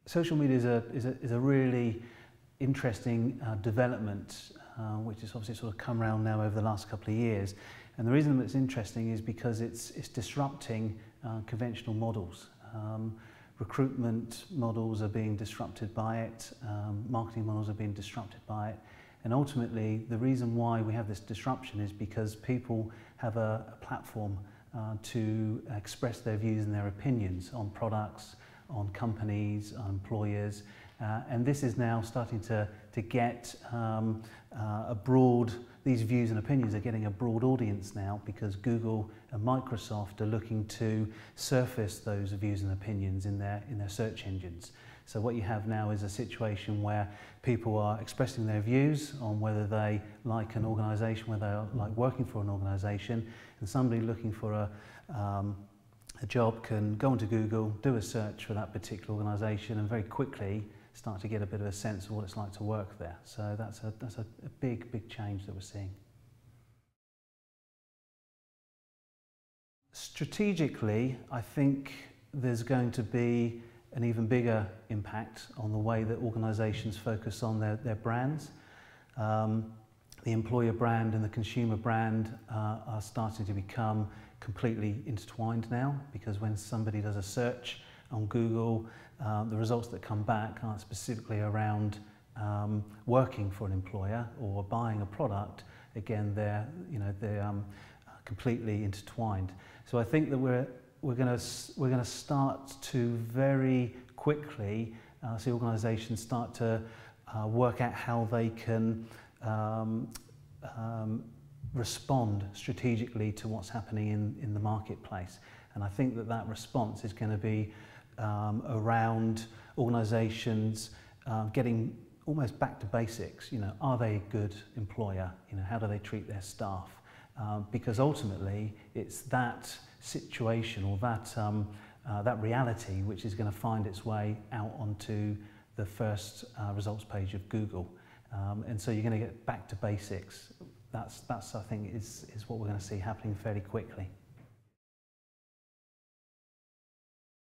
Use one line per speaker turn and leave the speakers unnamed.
Social media is a really interesting development, which has obviously sort of come around now over the last couple of years. And the reason that it's interesting is because it's disrupting conventional models. Recruitment models are being disrupted by it, marketing models are being disrupted by it, and ultimately the reason why we have this disruption is because people have a platform to express their views and their opinions on products, on companies, on employers, and this is now starting to get these views and opinions are getting a broad audience now because Google and Microsoft are looking to surface those views and opinions in their search engines. So what you have now is a situation where people are expressing their views on whether they like an organisation, whether they like working for an organisation, and somebody looking for a job can go onto Google, do a search for that particular organisation, and very quickly start to get a bit of a sense of what it's like to work there. So that's a big change that we're seeing. Strategically, I think there's going to be an even bigger impact on the way that organisations focus on their brands. The employer brand and the consumer brand are starting to become completely intertwined now, because when somebody does a search on Google, the results that come back aren't specifically around working for an employer or buying a product. Again, they're completely intertwined. So I think that we're going to start to very quickly see organisations start to work out how they can respond strategically to what's happening in the marketplace. And I think that response is going to be around organisations getting almost back to basics. Are they a good employer? How do they treat their staff? Because ultimately it's that situation or that reality which is going to find its way out onto the first results page of Google. And so you're going to get back to basics. That's I think is what we're going to see happening fairly quickly.